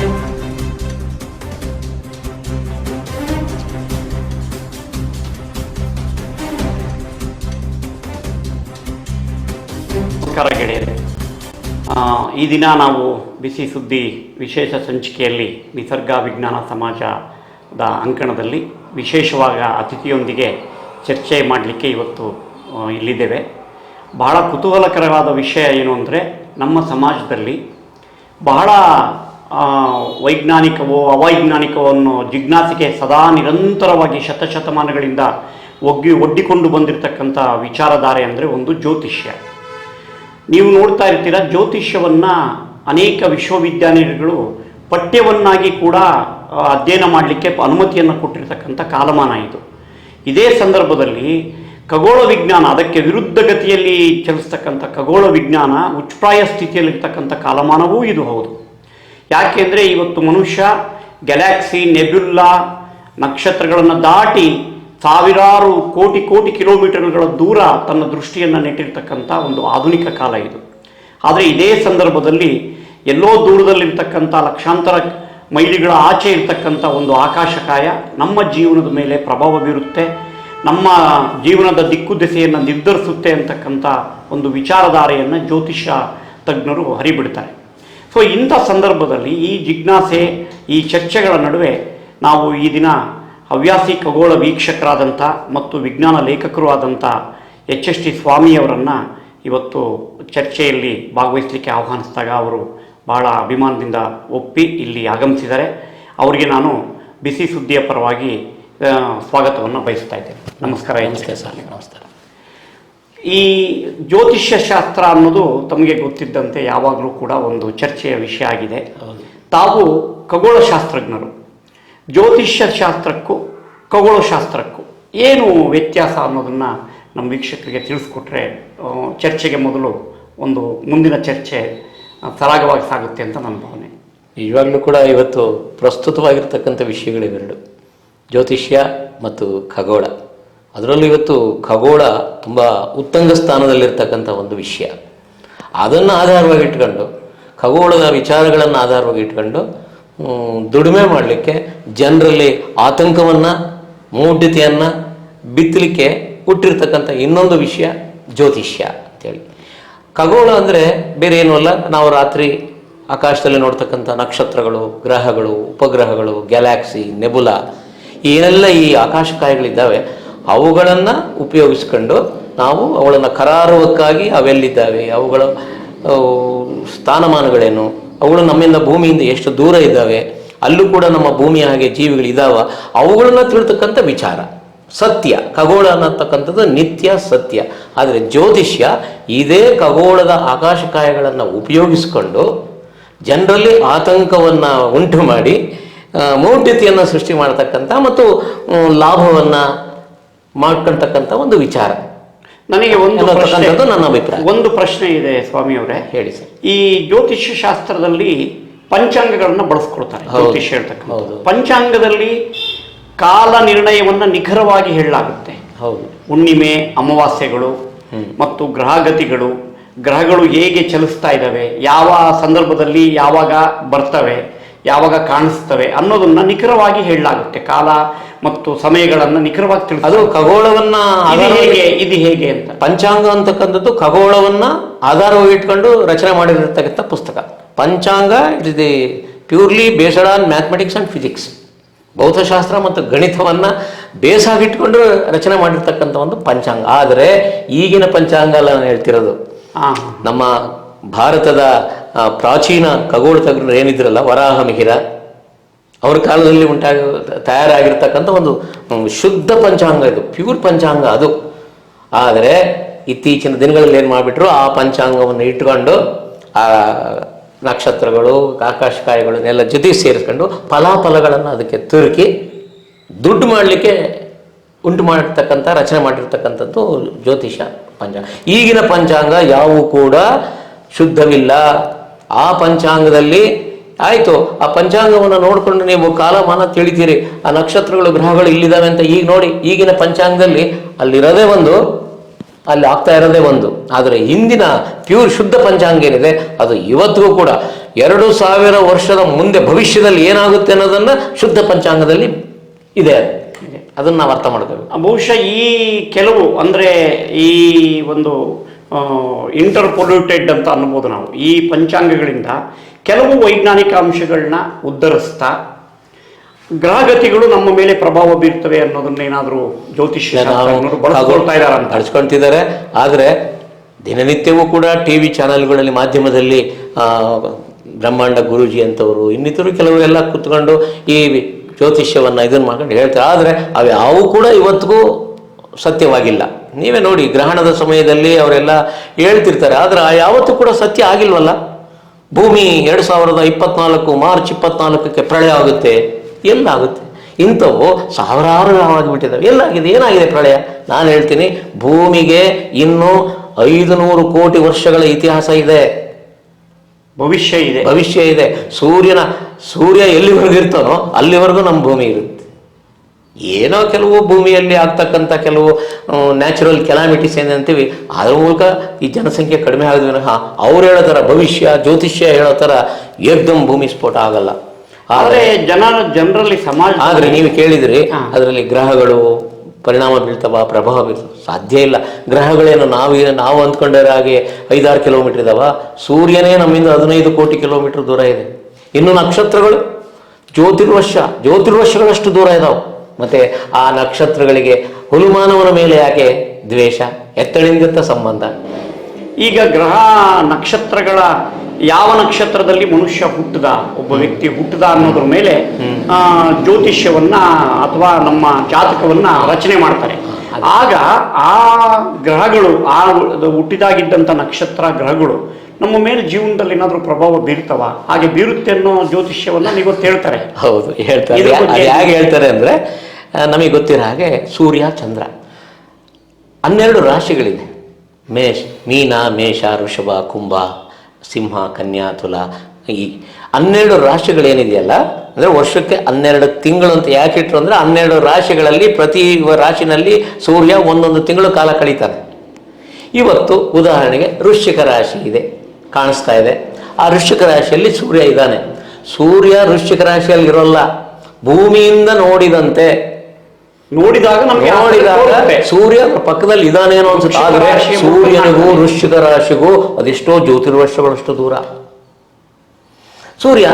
ನಮಸ್ಕಾರ ಗೆಳೆಯರೆ. ಈ ದಿನ ನಾವು ಬಿಸಿ ಸುದ್ದಿ ವಿಶೇಷ ಸಂಚಿಕೆಯಲ್ಲಿ ನಿಸರ್ಗ ವಿಜ್ಞಾನ ಸಮಾಜದ ಅಂಕಣದಲ್ಲಿ ವಿಶೇಷವಾಗಿ ಅತಿಥಿಯೊಂದಿಗೆ ಚರ್ಚೆ ಮಾಡಲಿಕ್ಕೆ ಇವತ್ತು ಇಲ್ಲಿದ್ದೇವೆ. ಬಹಳ ಕುತೂಹಲಕರವಾದ ವಿಷಯ ಏನು ಅಂದರೆ, ನಮ್ಮ ಸಮಾಜದಲ್ಲಿ ಬಹಳ ವೈಜ್ಞಾನಿಕವೋ ಅವೈಜ್ಞಾನಿಕವೋ ಅನ್ನೋ ಜಿಜ್ಞಾಸಿಕೆ ಸದಾ ನಿರಂತರವಾಗಿ ಶತಶತಮಾನಗಳಿಂದ ಒಡ್ಡಿಕೊಂಡು ಬಂದಿರತಕ್ಕಂಥ ವಿಚಾರಧಾರೆ ಅಂದರೆ ಒಂದು ಜ್ಯೋತಿಷ್ಯ. ನೀವು ನೋಡ್ತಾ ಇರ್ತೀರ, ಜ್ಯೋತಿಷ್ಯವನ್ನು ಅನೇಕ ವಿಶ್ವವಿದ್ಯಾನಿಲಯಗಳು ಪಠ್ಯವನ್ನಾಗಿ ಕೂಡ ಅಧ್ಯಯನ ಮಾಡಲಿಕ್ಕೆ ಅನುಮತಿಯನ್ನು ಕೊಟ್ಟಿರ್ತಕ್ಕಂಥ ಕಾಲಮಾನ ಇದು. ಇದೇ ಸಂದರ್ಭದಲ್ಲಿ ಖಗೋಳ ವಿಜ್ಞಾನ, ಅದಕ್ಕೆ ವಿರುದ್ಧ ಗತಿಯಲ್ಲಿ ಚಲಿಸ್ತಕ್ಕಂಥ ಖಗೋಳ ವಿಜ್ಞಾನ ಉಚ್ಛ್ರಾಯ ಸ್ಥಿತಿಯಲ್ಲಿರ್ತಕ್ಕಂಥ ಕಾಲಮಾನವೂ ಇದು ಹೌದು. ಯಾಕೆಂದರೆ ಇವತ್ತು ಮನುಷ್ಯ ಗ್ಯಾಲಕ್ಸಿ, ನೆಬ್ಯುಲಾ, ನಕ್ಷತ್ರಗಳನ್ನು ದಾಟಿ ಸಾವಿರಾರು ಕೋಟಿ ಕೋಟಿ ಕಿಲೋಮೀಟರ್ಗಳ ದೂರ ತನ್ನ ದೃಷ್ಟಿಯನ್ನು ನೆಟ್ಟಿರ್ತಕ್ಕಂಥ ಒಂದು ಆಧುನಿಕ ಕಾಲ ಇದು. ಆದರೆ ಇದೇ ಸಂದರ್ಭದಲ್ಲಿ ಎಲ್ಲೋ ದೂರದಲ್ಲಿರ್ತಕ್ಕಂಥ ಲಕ್ಷಾಂತರ ಮೈಲಿಗಳ ಆಚೆ ಇರ್ತಕ್ಕಂಥ ಒಂದು ಆಕಾಶಕಾಯ ನಮ್ಮ ಜೀವನದ ಮೇಲೆ ಪ್ರಭಾವ ಬೀರುತ್ತೆ, ನಮ್ಮ ಜೀವನದ ದಿಕ್ಕು ದೆಸೆಯನ್ನು ನಿರ್ಧರಿಸುತ್ತೆ ಅಂತಕ್ಕಂಥ ಒಂದು ವಿಚಾರಧಾರೆಯನ್ನು ಜ್ಯೋತಿಷ್ಯ ತಜ್ಞರು ಹರಿಬಿಡ್ತಾರೆ. ಸೊ ಇಂಥ ಸಂದರ್ಭದಲ್ಲಿ ಈ ಜಿಜ್ಞಾಸೆ, ಈ ಚರ್ಚೆಗಳ ನಡುವೆ ನಾವು ಈ ದಿನ ಹವ್ಯಾಸಿ ಖಗೋಳ ವೀಕ್ಷಕರಾದಂಥ ಮತ್ತು ವಿಜ್ಞಾನ ಲೇಖಕರು ಆದಂಥ HST ಸ್ವಾಮಿಯವರನ್ನು ಇವತ್ತು ಚರ್ಚೆಯಲ್ಲಿ ಭಾಗವಹಿಸಲಿಕ್ಕೆ ಆಹ್ವಾನಿಸಿದಾಗ ಅವರು ಬಹಳ ಅಭಿಮಾನದಿಂದ ಒಪ್ಪಿ ಇಲ್ಲಿ ಆಗಮಿಸಿದ್ದಾರೆ. ಅವರಿಗೆ ನಾನು ಬಿಸಿ ಸುದ್ದಿಯ ಪರವಾಗಿ ಸ್ವಾಗತವನ್ನು ಬಯಸ್ತಾ ಇದ್ದೇನೆ. ನಮಸ್ಕಾರ. ನಮಸ್ತೆ ಸರ್. ನಮಸ್ಕಾರ. ಈ ಜ್ಯೋತಿಷ್ಯ ಶಾಸ್ತ್ರ ಅನ್ನೋದು ತಮಗೆ ಗೊತ್ತಿದ್ದಂತೆ ಯಾವಾಗಲೂ ಕೂಡ ಒಂದು ಚರ್ಚೆಯ ವಿಷಯ ಆಗಿದೆ. ತಾವು ಖಗೋಳ ಶಾಸ್ತ್ರಜ್ಞರು. ಜ್ಯೋತಿಷ್ಯ ಶಾಸ್ತ್ರಕ್ಕೂ ಖಗೋಳಶಾಸ್ತ್ರಕ್ಕೂ ಏನು ವ್ಯತ್ಯಾಸ ಅನ್ನೋದನ್ನು ನಮ್ಮ ವೀಕ್ಷಕರಿಗೆ ತಿಳಿಸ್ಕೊಟ್ರೆ ಚರ್ಚೆಗೆ ಮೊದಲು ಒಂದು ಮುಂದಿನ ಚರ್ಚೆ ಸರಾಗವಾಗಿ ಸಾಗುತ್ತೆ ಅಂತ ನನ್ನ ಭಾವನೆ. ನಿಜವಾಗ್ಲೂ ಕೂಡ ಇವತ್ತು ಪ್ರಸ್ತುತವಾಗಿರ್ತಕ್ಕಂಥ ವಿಷಯಗಳಿವೆರಡು, ಜ್ಯೋತಿಷ್ಯ ಮತ್ತು ಖಗೋಳ. ಅದರಲ್ಲೂ ಇವತ್ತು ಖಗೋಳ ತುಂಬ ಉತ್ತುಂಗ ಸ್ಥಾನದಲ್ಲಿರ್ತಕ್ಕಂಥ ಒಂದು ವಿಷಯ. ಅದನ್ನು ಆಧಾರವಾಗಿ ಇಟ್ಕೊಂಡು, ಖಗೋಳದ ವಿಚಾರಗಳನ್ನು ಆಧಾರವಾಗಿ ಇಟ್ಕೊಂಡು ದುಡಿಮೆ ಮಾಡಲಿಕ್ಕೆ, ಜನರಲ್ಲಿ ಆತಂಕವನ್ನು, ಮೂಢತೆಯನ್ನು ಬಿತ್ತಲಿಕ್ಕೆ ಹುಟ್ಟಿರ್ತಕ್ಕಂಥ ಇನ್ನೊಂದು ವಿಷಯ ಜ್ಯೋತಿಷ್ಯ ಅಂತೇಳಿ. ಖಗೋಳ ಅಂದರೆ ಬೇರೆ ಏನೂ ಅಲ್ಲ, ನಾವು ರಾತ್ರಿ ಆಕಾಶದಲ್ಲಿ ನೋಡ್ತಕ್ಕಂಥ ನಕ್ಷತ್ರಗಳು, ಗ್ರಹಗಳು, ಉಪಗ್ರಹಗಳು, ಗ್ಯಾಲಕ್ಸಿ, ನೆಬುಲಾ, ಏನೆಲ್ಲ ಈ ಆಕಾಶಕಾಯಗಳಿದ್ದಾವೆ ಅವುಗಳನ್ನು ಉಪಯೋಗಿಸ್ಕೊಂಡು ನಾವು ಅವುಗಳನ್ನು ಕರಾರುವಕ್ಕಾಗಿ ಅವೆಲ್ಲಿದ್ದಾವೆ, ಅವುಗಳ ಸ್ಥಾನಮಾನಗಳೇನು, ಅವುಗಳು ನಮ್ಮಿಂದ ಭೂಮಿಯಿಂದ ಎಷ್ಟು ದೂರ ಇದ್ದಾವೆ, ಅಲ್ಲೂ ಕೂಡ ನಮ್ಮ ಭೂಮಿಯ ಹಾಗೆ ಜೀವಿಗಳಿದ್ದಾವ, ಅವುಗಳನ್ನು ತಿಳ್ತಕ್ಕಂಥ ವಿಚಾರ ಸತ್ಯ. ಖಗೋಳ ಅನ್ನತಕ್ಕಂಥದ್ದು ನಿತ್ಯ ಸತ್ಯ. ಆದರೆ ಜ್ಯೋತಿಷ್ಯ ಇದೇ ಖಗೋಳದ ಆಕಾಶಕಾಯಗಳನ್ನು ಉಪಯೋಗಿಸಿಕೊಂಡು ಜನರಲ್ಲಿ ಆತಂಕವನ್ನು ಉಂಟು ಮಾಡಿ ಮೂಢತೆಯನ್ನು ಸೃಷ್ಟಿ ಮಾಡತಕ್ಕಂಥ ಮತ್ತು ಲಾಭವನ್ನು ಮಾಡ್ಕೊಳ್ತಕ್ಕಂಥ ಒಂದು ವಿಚಾರ. ನನಗೆ ನನ್ನ ಅಭಿಪ್ರಾಯ. ಒಂದು ಪ್ರಶ್ನೆ ಇದೆ ಸ್ವಾಮಿಯವರೇ, ಹೇಳಿ ಸರ್. ಈ ಜ್ಯೋತಿಷ್ಯ ಶಾಸ್ತ್ರದಲ್ಲಿ ಪಂಚಾಂಗಗಳನ್ನು ಬಳಸ್ಕೊಳ್ತಾರೆ ಜ್ಯೋತಿಷ್ಯ ಹೇಳ್ತಕ್ಕಂಥ. ಪಂಚಾಂಗದಲ್ಲಿ ಕಾಲ ನಿರ್ಣಯವನ್ನು ನಿಖರವಾಗಿ ಹೇಳಲಾಗುತ್ತೆ. ಹೌದು. ಹುಣ್ಣಿಮೆ, ಅಮಾವಾಸ್ಯೆಗಳು ಮತ್ತು ಗ್ರಹಗತಿಗಳು, ಗ್ರಹಗಳು ಹೇಗೆ ಚಲಿಸ್ತಾ ಇದ್ದಾವೆ, ಯಾವ ಸಂದರ್ಭದಲ್ಲಿ ಯಾವಾಗ ಬರ್ತವೆ, ಯಾವಾಗ ಕಾಣಿಸ್ತವೆ ಅನ್ನೋದನ್ನ ನಿಖರವಾಗಿ ಹೇಳಲಾಗುತ್ತೆ. ಕಾಲ ಮತ್ತು ಸಮಯಗಳನ್ನು ನಿಖರವಾಗಿ ತಿಳಿಸ. ಅದು ಖಗೋಳವನ್ನ ಇದು ಹೇಗೆ ಅಂತ. ಪಂಚಾಂಗ ಅಂತಕ್ಕಂಥದ್ದು ಖಗೋಳವನ್ನ ಆಧಾರವಾಗಿ ಇಟ್ಕೊಂಡು ರಚನೆ ಮಾಡಿರತಕ್ಕಂಥ ಪುಸ್ತಕ. ಪಂಚಾಂಗ it is the purely based on mathematics and physics. ಭೌತಶಾಸ್ತ್ರ ಮತ್ತು ಗಣಿತವನ್ನ ಬೇಸಾಗಿಟ್ಕೊಂಡು ರಚನೆ ಮಾಡಿರ್ತಕ್ಕಂಥ ಒಂದು ಪಂಚಾಂಗ. ಆದರೆ ಈಗಿನ ಪಂಚಾಂಗ ಅಲ್ಲ ನಾನು ಹೇಳ್ತಿರೋದು. ನಮ್ಮ ಭಾರತದ ಪ್ರಾಚೀನ ಖಗೋಳ ತಜ್ಞರು ಏನಿದ್ರಲ್ಲ, ವರಾಹ ಮಿಹಿರ, ಅವ್ರ ಕಾಲದಲ್ಲಿ ತಯಾರಾಗಿರ್ತಕ್ಕಂಥ ಒಂದು ಶುದ್ಧ ಪಂಚಾಂಗ, ಇದು ಪ್ಯೂರ್ ಪಂಚಾಂಗ ಅದು. ಆದರೆ ಇತ್ತೀಚಿನ ದಿನಗಳಲ್ಲಿ ಏನು ಮಾಡಿಬಿಟ್ರು, ಆ ಪಂಚಾಂಗವನ್ನು ಇಟ್ಕೊಂಡು ಆ ನಕ್ಷತ್ರಗಳು, ಆಕಾಶಕಾಯಗಳನ್ನೆಲ್ಲ ಜೊತೆಗೆ ಸೇರಿಸ್ಕೊಂಡು ಫಲಾಫಲಗಳನ್ನು ಅದಕ್ಕೆ ತುರುಕಿ ದುಡ್ಡು ಮಾಡಲಿಕ್ಕೆ ಉಂಟು ಮಾಡಿರ್ತಕ್ಕಂಥ, ರಚನೆ ಮಾಡಿರ್ತಕ್ಕಂಥದ್ದು ಜ್ಯೋತಿಷ ಪಂಚಾಂಗ. ಈಗಿನ ಪಂಚಾಂಗ ಯಾವೂ ಕೂಡ ಶುದ್ಧವಿಲ್ಲ. ಆ ಪಂಚಾಂಗದಲ್ಲಿ ಆಯಿತು, ಆ ಪಂಚಾಂಗವನ್ನು ನೋಡಿಕೊಂಡು ನೀವು ಕಾಲಮಾನ ತಿಳಿತೀರಿ, ಆ ನಕ್ಷತ್ರಗಳು, ಗ್ರಹಗಳು ಇಲ್ಲಿದ್ದಾವೆ ಅಂತ. ಈಗ ನೋಡಿ, ಈಗಿನ ಪಂಚಾಂಗದಲ್ಲಿ ಅಲ್ಲಿರೋದೇ ಒಂದು, ಅಲ್ಲಿ ಆಗ್ತಾ ಇರೋದೇ ಒಂದು. ಆದರೆ ಹಿಂದಿನ ಪ್ಯೂರ್ ಶುದ್ಧ ಪಂಚಾಂಗ ಏನಿದೆ ಅದು ಇವತ್ತಿಗೂ ಕೂಡ 2000 ವರ್ಷದ ಮುಂದೆ ಭವಿಷ್ಯದಲ್ಲಿ ಏನಾಗುತ್ತೆ ಅನ್ನೋದನ್ನ ಶುದ್ಧ ಪಂಚಾಂಗದಲ್ಲಿ ಇದೆ. ಅದನ್ನ ನಾವು ಅರ್ಥ ಮಾಡ್ಕೋಬೇಕು. ಬಹುಶಃ ಈ ಕೆಲವು ಅಂದರೆ ಈ ಒಂದು ಇಂಟರ್ಪೊಲ್ಯೂಟೆಡ್ ಅಂತ ಅನ್ಬೋದು ನಾವು ಈ ಪಂಚಾಂಗಗಳಿಂದ ಕೆಲವು ವೈಜ್ಞಾನಿಕ ಅಂಶಗಳನ್ನ ಉದ್ಧರಿಸ್ತಾ ಗ್ರಹಗತಿಗಳು ನಮ್ಮ ಮೇಲೆ ಪ್ರಭಾವ ಬೀರ್ತವೆ ಅನ್ನೋದನ್ನೇನಾದರೂ ಜ್ಯೋತಿಷ್ಯ ಬಳಸ್ಕೊಳ್ತಾ ಇದ್ದಾರೆ ಅಂತ ಅಳಿಸ್ಕೊಳ್ತಿದ್ದಾರೆ. ಆದರೆ ದಿನನಿತ್ಯವೂ ಕೂಡ TV ಚಾನೆಲ್ಗಳಲ್ಲಿ ಮಾಧ್ಯಮದಲ್ಲಿ ಬ್ರಹ್ಮಾಂಡ ಗುರೂಜಿ ಅಂತವರು ಇನ್ನಿತರು ಕೆಲವರೆಲ್ಲ ಕೂತ್ಕೊಂಡು ಈ ಜ್ಯೋತಿಷ್ಯವನ್ನು ಇದನ್ನು ಮಾಡ್ಕೊಂಡು ಹೇಳ್ತಾರೆ. ಆದರೆ ಅವು ಕೂಡ ಇವತ್ತಿಗೂ ಸತ್ಯವಾಗಿಲ್ಲ. ನೀವೇ ನೋಡಿ, ಗ್ರಹಣದ ಸಮಯದಲ್ಲಿ ಅವರೆಲ್ಲ ಹೇಳ್ತಿರ್ತಾರೆ, ಆದರೆ ಯಾವತ್ತೂ ಕೂಡ ಸತ್ಯ ಆಗಿಲ್ವಲ್ಲ. ಭೂಮಿ 2024 ಮಾರ್ಚ್ 24ಕ್ಕೆ ಪ್ರಳಯ ಆಗುತ್ತೆ, ಎಲ್ಲಾಗುತ್ತೆ. ಇಂಥವು ಸಾವಿರಾರು ಆಗಿಬಿಟ್ಟಿದ್ದಾವೆ. ಎಲ್ಲಾಗಿದೆ, ಏನಾಗಿದೆ ಪ್ರಳಯ? ನಾನು ಹೇಳ್ತೀನಿ, ಭೂಮಿಗೆ ಇನ್ನೂ 500 ಕೋಟಿ ವರ್ಷಗಳ ಇತಿಹಾಸ ಇದೆ, ಭವಿಷ್ಯ ಇದೆ. ಸೂರ್ಯ ಎಲ್ಲಿವರೆಗೂ ಇರ್ತಾನೋ ಅಲ್ಲಿವರೆಗೂ ನಮ್ಮ ಭೂಮಿ ಇರುತ್ತೆ. ಏನೋ ಕೆಲವು ಭೂಮಿಯಲ್ಲಿ ಆಗ್ತಕ್ಕಂಥ ಕೆಲವು ನ್ಯಾಚುರಲ್ ಕೆಲಾಮಿಟೀಸ್ ಏನಂತೀವಿ, ಅದ್ರ ಮೂಲಕ ಈ ಜನಸಂಖ್ಯೆ ಕಡಿಮೆ ಆಗೋದು. ಅವ್ರು ಹೇಳೋ ಥರ ಭವಿಷ್ಯ ಜ್ಯೋತಿಷ್ಯ ಹೇಳೋ ಥರ ಏಕ್ದಮ್ ಭೂಮಿ ಸ್ಫೋಟ ಆಗಲ್ಲ. ಆದರೆ ಜನರಲ್ಲಿ ಸಮಾಜ, ಆದರೆ ನೀವು ಕೇಳಿದ್ರಿ ಅದರಲ್ಲಿ ಗ್ರಹಗಳು ಪರಿಣಾಮ ಬೀಳ್ತವ, ಪ್ರಭಾವ ಬೀಳ್ತವ? ಸಾಧ್ಯ ಇಲ್ಲ. ಗ್ರಹಗಳೇನು ನಾವು ಅಂದ್ಕೊಂಡರೆ ಹಾಗೆ 5-6 ಕಿಲೋಮೀಟರ್ ಇದಾವ? ಸೂರ್ಯನೇ ನಮ್ಮಿಂದ 15 ಕೋಟಿ ಕಿಲೋಮೀಟರ್ ದೂರ ಇದೆ. ಇನ್ನು ನಕ್ಷತ್ರಗಳು ಜ್ಯೋತಿರ್ವರ್ಷಗಳಷ್ಟು ದೂರ ಇದಾವೆ. ಮತ್ತೆ ಆ ನಕ್ಷತ್ರಗಳಿಗೆ ಹುಲುಮಾನವನ ಮೇಲೆ ಯಾಕೆ ದ್ವೇಷ? ಎತ್ತಳಿಂಗತ್ತ ಸಂಬಂಧ. ಈಗ ಗ್ರಹ ನಕ್ಷತ್ರಗಳ ಯಾವ ನಕ್ಷತ್ರದಲ್ಲಿ ಮನುಷ್ಯ ಹುಟ್ಟದ, ಒಬ್ಬ ವ್ಯಕ್ತಿ ಹುಟ್ಟದ ಅನ್ನೋದ್ರ ಮೇಲೆ ಜ್ಯೋತಿಷ್ಯವನ್ನ ಅಥವಾ ನಮ್ಮ ಜಾತಕವನ್ನ ರಚನೆ ಮಾಡ್ತಾರೆ. ಆಗ ಆ ಗ್ರಹಗಳು, ಆ ಹುಟ್ಟಿದಾಗಿದ್ದಂಥ ನಕ್ಷತ್ರ ಗ್ರಹಗಳು ನಮ್ಮ ಮೇಲೆ ಜೀವನದಲ್ಲಿ ಏನಾದರೂ ಪ್ರಭಾವ ಬೀರ್ತವ? ಹಾಗೆ ಬೀರುತ್ತೆ ಅನ್ನೋ ಜ್ಯೋತಿಷ್ಯವನ್ನ ನೀವು ಹೇಳ್ತಾರೆ. ಹೌದು, ಹೇಳ್ತಾರೆ. ಹೇಗೆ ಹೇಳ್ತಾರೆ ಅಂದ್ರೆ, ನಮಗೆ ಗೊತ್ತಿರೋ ಹಾಗೆ ಸೂರ್ಯ ಚಂದ್ರ 12 ರಾಶಿಗಳಿದೆ. ಮೀನ, ಮೇಷ, ವೃಷಭ, ಕುಂಭ, ಸಿಂಹ, ಕನ್ಯಾ, ತುಲ. ಈ 12 ರಾಶಿಗಳೇನಿದೆಯಲ್ಲ, ಅಂದರೆ ವರ್ಷಕ್ಕೆ 12 ತಿಂಗಳು ಅಂತ ಯಾಕೆ ಇಟ್ಟರು ಅಂದರೆ, 12 ರಾಶಿಗಳಲ್ಲಿ ಪ್ರತಿ ರಾಶಿನಲ್ಲಿ ಸೂರ್ಯ ಒಂದೊಂದು ತಿಂಗಳು ಕಾಲ ಕಳೀತಾನೆ. ಇವತ್ತು ಉದಾಹರಣೆಗೆ ವೃಶ್ಚಿಕ ರಾಶಿ ಇದೆ, ಕಾಣಿಸ್ತಾ ಇದೆ. ಆ ವೃಶ್ಚಿಕ ರಾಶಿಯಲ್ಲಿ ಸೂರ್ಯ ಇದ್ದಾನೆ. ಸೂರ್ಯ ವೃಶ್ಚಿಕ ರಾಶಿಯಲ್ಲಿ ಇರೋಲ್ಲ, ಭೂಮಿಯಿಂದ ನೋಡಿದಾಗ ಸೂರ್ಯ ಪಕ್ಕದಲ್ಲಿ ಇದಾನೇನೋ ಅನ್ಸುತ್ತೆ. ಆದರೆ ಸೂರ್ಯನಿಗೂ ವೃಶ್ಚಿಕ ರಾಶಿಗೂ ಅದೆಷ್ಟೋ ಜ್ಯೋತಿರ್ವರ್ಷಗಳಷ್ಟು ದೂರ. ಸೂರ್ಯ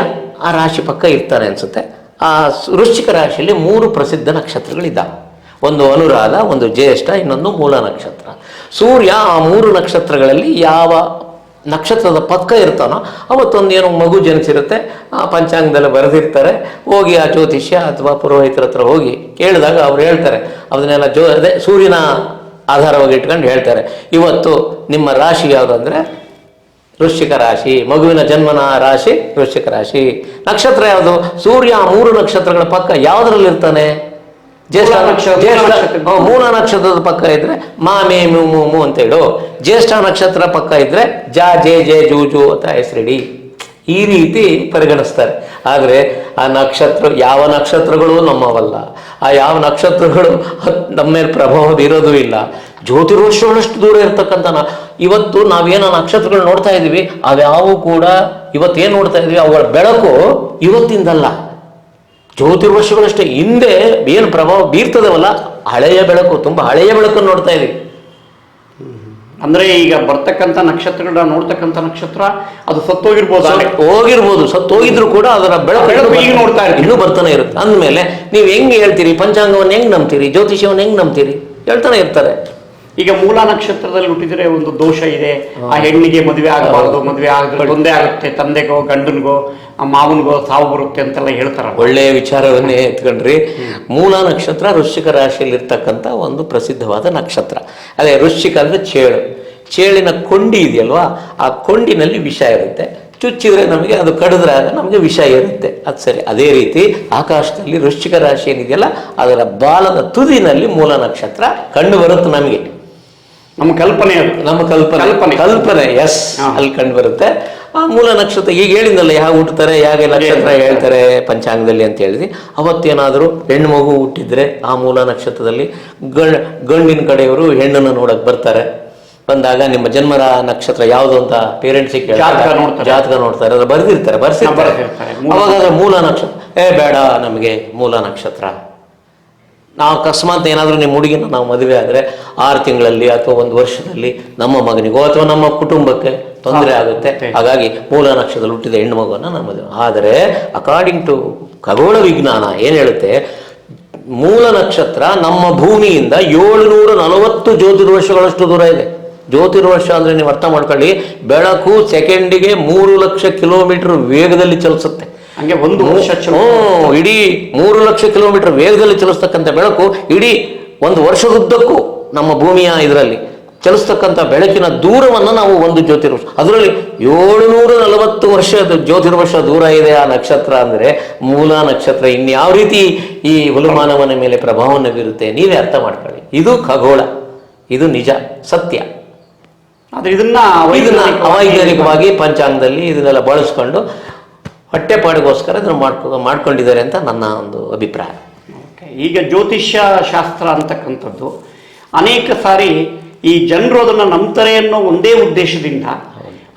ಆ ರಾಶಿ ಪಕ್ಕ ಇರ್ತಾನೆ ಅನ್ಸುತ್ತೆ. ಆ ವೃಶ್ಚಿಕ ರಾಶಿಯಲ್ಲಿ 3 ಪ್ರಸಿದ್ಧ ನಕ್ಷತ್ರಗಳಿದ್ದಾವೆ. ಒಂದು ಅನುರಾಧ, ಒಂದು ಜ್ಯೇಷ್ಠ, ಇನ್ನೊಂದು ಮೂಲ ನಕ್ಷತ್ರ. ಸೂರ್ಯ ಆ 3 ನಕ್ಷತ್ರಗಳಲ್ಲಿ ಯಾವ ನಕ್ಷತ್ರದ ಪಕ್ಕ ಇರ್ತಾನೋ ಅವತ್ತೊಂದೇನೋ ಮಗು ಜನಿಸಿರುತ್ತೆ. ಆ ಪಂಚಾಂಗದಲ್ಲಿ ಬರೆದಿರ್ತಾರೆ. ಹೋಗಿ ಆ ಜ್ಯೋತಿಷ್ಯ ಅಥವಾ ಪುರೋಹಿತರ ಹತ್ರ ಹೋಗಿ ಕೇಳಿದಾಗ ಅವ್ರು ಹೇಳ್ತಾರೆ, ಅದನ್ನೆಲ್ಲ ಅದೇ ಸೂರ್ಯನ ಆಧಾರವಾಗಿ ಇಟ್ಕೊಂಡು ಹೇಳ್ತಾರೆ, ಇವತ್ತು ನಿಮ್ಮ ರಾಶಿ ಯಾವುದು ಅಂದರೆ ವೃಶ್ಚಿಕ ರಾಶಿ, ಮಗುವಿನ ಜನ್ಮನ ರಾಶಿ ವೃಶ್ಚಿಕ ರಾಶಿ. ನಕ್ಷತ್ರ ಯಾವುದು? ಸೂರ್ಯ ಆ 3 ನಕ್ಷತ್ರಗಳ ಪಕ್ಕ ಯಾವುದರಲ್ಲಿ ಇರ್ತಾನೆ? ಜ್ಯೇಷ್ಠ ಮೂಲ ನಕ್ಷತ್ರದ ಪಕ್ಕ ಇದ್ರೆ ಮಾ ಮೇ ಮೂ ಮೂ ಮೂ ಅಂತ ಹೇಳು. ಜ್ಯೇಷ್ಠ ನಕ್ಷತ್ರ ಪಕ್ಕ ಇದ್ರೆ ಜಾ ಜೆ ಜೆ ಜೂ ಜೂ ಅಂತ ಹೆಸರಿಡಿ. ಈ ರೀತಿ ಪರಿಗಣಿಸ್ತಾರೆ. ಆದರೆ ಆ ಯಾವ ನಕ್ಷತ್ರಗಳು ನಮ್ಮವಲ್ಲ. ಆ ಯಾವ ನಕ್ಷತ್ರಗಳು ನಮ್ಮ ಮೇಲೆ ಪ್ರಭಾವ ಬೀರೋದು ಇಲ್ಲ. ಜ್ಯೋತಿರ್ವರ್ಷಗಳಷ್ಟು ದೂರ ಇರ್ತಕ್ಕಂಥ ಇವತ್ತು ನಾವೇನೋ ನಕ್ಷತ್ರಗಳು ನೋಡ್ತಾ ಇದ್ದೀವಿ, ಅವ್ಯಾವು ಕೂಡ ಇವತ್ತೇನು ನೋಡ್ತಾ ಇದ್ದೀವಿ ಅವುಗಳ ಬೆಳಕು ಇವತ್ತಿಂದಲ್ಲ, ಜ್ಯೋತಿರ್ವರ್ಷಗಳಷ್ಟೇ ಹಿಂದೆ ಏನು ಪ್ರಭಾವ ಬೀರ್ತದವಲ್ಲ, ಹಳೆಯ ಬೆಳಕು, ತುಂಬ ಹಳೆಯ ಬೆಳಕನ್ನು ನೋಡ್ತಾ ಇದ್ದೀವಿ. ಅಂದ್ರೆ ಈಗ ಬರ್ತಕ್ಕಂಥ ನಕ್ಷತ್ರಗಳನ್ನ ನೋಡ್ತಕ್ಕಂಥ ನಕ್ಷತ್ರ ಅದು ಹೋಗಿರ್ಬೋದು, ಸತ್ತೋಗಿದ್ರು ಕೂಡ ಅದರ ಬೆಳಕು ಈಗ ನೋಡ್ತಾ ಇರ್ತೀವಿ, ಇನ್ನೂ ಬರ್ತಾನೆ ಇರುತ್ತೆ. ಅಂದಮೇಲೆ ನೀವು ಹೆಂಗೆ ಹೇಳ್ತೀರಿ? ಪಂಚಾಂಗವನ್ನು ಹೆಂಗೆ ನಂಬ್ತೀರಿ? ಜ್ಯೋತಿಷ್ಯವನ್ನು ಹೆಂಗೆ ನಂಬ್ತೀರಿ? ಹೇಳ್ತಾನೆ ಇರ್ತಾರೆ. ಈಗ ಮೂಲ ನಕ್ಷತ್ರದಲ್ಲಿ ಹುಟ್ಟಿದ್ರೆ ಒಂದು ದೋಷ ಇದೆ, ಆ ಹೆಣ್ಣಿಗೆ ಮದುವೆ ಆಗಬಾರ್ದು, ಮದುವೆ ಆಗಿದ್ರೆ ತೊಂದರೆ ಆಗುತ್ತೆ, ತಂದೆಗೋ ಗಂಡನಿಗೋ ಮಾವನಿಗೋ ಸಾವು ಬರುತ್ತೆ ಅಂತೆಲ್ಲ ಹೇಳ್ತಾರೆ. ಒಳ್ಳೆಯ ವಿಚಾರವನ್ನೇ ಎತ್ಕೊಂಡ್ರಿ. ಮೂಲ ನಕ್ಷತ್ರ ವೃಶ್ಚಿಕ ರಾಶಿಯಲ್ಲಿರ್ತಕ್ಕಂಥ ಒಂದು ಪ್ರಸಿದ್ಧವಾದ ನಕ್ಷತ್ರ. ಅದೇ ವೃಶ್ಚಿಕ ಅಂದರೆ ಚೇಳಿನ ಕೊಂಡಿ ಇದೆಯಲ್ವಾ, ಆ ಕೊಂಡಿನಲ್ಲಿ ವಿಷ ಇರುತ್ತೆ. ಚುಚ್ಚಿದ್ರೆ ನಮಗೆ ಅದು ಕಡಿದ್ರಾಗ ನಮಗೆ ವಿಷ ಇರುತ್ತೆ. ಅದು ಸರಿ. ಅದೇ ರೀತಿ ಆಕಾಶದಲ್ಲಿ ವೃಶ್ಚಿಕ ರಾಶಿ ಏನಿದೆಯಲ್ಲ, ಅದರ ಬಾಲದ ತುದಿನಲ್ಲಿ ಮೂಲ ನಕ್ಷತ್ರ ಕಂಡು ಬರುತ್ತೆ ನಮಗೆ. ನಮ್ಮ ಕಲ್ಪನೆ ಎಸ್, ಅಲ್ಲಿ ಕಂಡು ಬರುತ್ತೆ. ಆ ಮೂಲ ನಕ್ಷತ್ರ ಈಗ ಹೇಳಿದ್ನಲ್ಲ, ಯಾವ ಹುಟ್ಟುತ್ತಾರೆ, ಹೇಗೆ ನಕ್ಷತ್ರ ಹೇಳ್ತಾರೆ ಪಂಚಾಂಗದಲ್ಲಿ ಅಂತ ಹೇಳಿದ್ವಿ. ಅವತ್ತೇನಾದರೂ ಹೆಣ್ಣು ಮಗು ಹುಟ್ಟಿದ್ರೆ ಆ ಮೂಲ ನಕ್ಷತ್ರದಲ್ಲಿ ಗಂಡಿನ ಕಡೆಯವರು ಹೆಣ್ಣನ್ನು ನೋಡಕ್ ಬರ್ತಾರೆ. ಬಂದಾಗ ನಿಮ್ಮ ಜನ್ಮರ ನಕ್ಷತ್ರ ಯಾವುದು ಅಂತ ಪೇರೆಂಟ್ಸಿಗೆ ಜಾತಕ ನೋಡ್ತಾರೆ, ಅದ್ರ ಬರ್ದಿರ್ತಾರೆ. ಅವಾಗ ಅದ್ರ ಮೂಲ ನಕ್ಷತ್ರ ಬೇಡ ನಮಗೆ ಮೂಲ ನಕ್ಷತ್ರ. ನಾವು ಅಕಸ್ಮಾತ್ ಏನಾದರೂ ನಿಮ್ಮ ಹುಡುಗಿನ ನಾವು ಮದುವೆ ಆದರೆ 6 ತಿಂಗಳಲ್ಲಿ ಅಥವಾ 1 ವರ್ಷದಲ್ಲಿ ನಮ್ಮ ಮಗನಿಗೋ ಅಥವಾ ನಮ್ಮ ಕುಟುಂಬಕ್ಕೆ ತೊಂದರೆ ಆಗುತ್ತೆ. ಹಾಗಾಗಿ ಮೂಲ ನಕ್ಷತ್ರದಲ್ಲಿ ಹುಟ್ಟಿದ ಹೆಣ್ಣು ಮಗುವನ್ನು ನಮ್ಮ ಮದುವೆ. ಆದರೆ ಅಕಾರ್ಡಿಂಗ್ ಟು ಖಗೋಳ ವಿಜ್ಞಾನ ಏನು ಹೇಳುತ್ತೆ, ಮೂಲ ನಕ್ಷತ್ರ ನಮ್ಮ ಭೂಮಿಯಿಂದ 740 ಜ್ಯೋತಿರ್ವರ್ಷಗಳಷ್ಟು ದೂರ ಇದೆ. ಜ್ಯೋತಿರ್ವರ್ಷ ಅಂದರೆ ನೀವು ಅರ್ಥ ಮಾಡ್ಕೊಳ್ಳಿ, ಬೆಳಕು ಸೆಕೆಂಡಿಗೆ 3 ಲಕ್ಷ ಕಿಲೋಮೀಟರ್ ವೇಗದಲ್ಲಿ ಚಲಿಸುತ್ತೆ. ಹಂಗೆ 1 ವರ್ಷ ಇಡೀ 3 ಲಕ್ಷ ಕಿಲೋಮೀಟರ್ ವೇಗದಲ್ಲಿ ಚಲಿಸ್ತಕ್ಕಂಥ ಬೆಳಕು ಇಡೀ 1 ವರ್ಷದುದ್ದಕ್ಕೂ ನಮ್ಮ ಭೂಮಿಯ ಇದರಲ್ಲಿ ಚಲಿಸ್ತಕ್ಕಂಥ ಬೆಳಕಿನ ದೂರವನ್ನು ನಾವು 1 ಜ್ಯೋತಿರ್ವರ್ಷ, ಅದರಲ್ಲಿ 740 ವರ್ಷದ ಜ್ಯೋತಿರ್ವರ್ಷ ದೂರ ಇದೆ ಆ ನಕ್ಷತ್ರ. ಅಂದರೆ ಮೂಲ ನಕ್ಷತ್ರ ಇನ್ಯಾವ ರೀತಿ ಈ ಹುಲುಮಾನವನ ಮೇಲೆ ಪ್ರಭಾವವನ್ನು ಬೀರುತ್ತೆ ನೀವೇ ಅರ್ಥ ಮಾಡ್ಕೊಳ್ಳಿ. ಇದು ಖಗೋಳ, ಇದು ನಿಜ ಸತ್ಯ. ಆದರೆ ಇದನ್ನ ಅವೈಜ್ಞಾನಿಕವಾಗಿ ಪಂಚಾಂಗದಲ್ಲಿ ಇದನ್ನೆಲ್ಲ ಬಳಸ್ಕೊಂಡು ಹೊಟ್ಟೆಪಾಡಿಗೋಸ್ಕರ ಇದನ್ನು ಮಾಡ್ಕೊಂಡಿದ್ದಾರೆ ಅಂತ ನನ್ನ ಒಂದು ಅಭಿಪ್ರಾಯ. ಈಗ ಜ್ಯೋತಿಷ್ಯ ಶಾಸ್ತ್ರ ಅಂತಕ್ಕಂಥದ್ದು ಅನೇಕ ಸಾರಿ ಈ ಜನರು ಅದನ್ನು ನಂಬ್ತಾರೆ ಅನ್ನೋ ಒಂದೇ ಉದ್ದೇಶದಿಂದ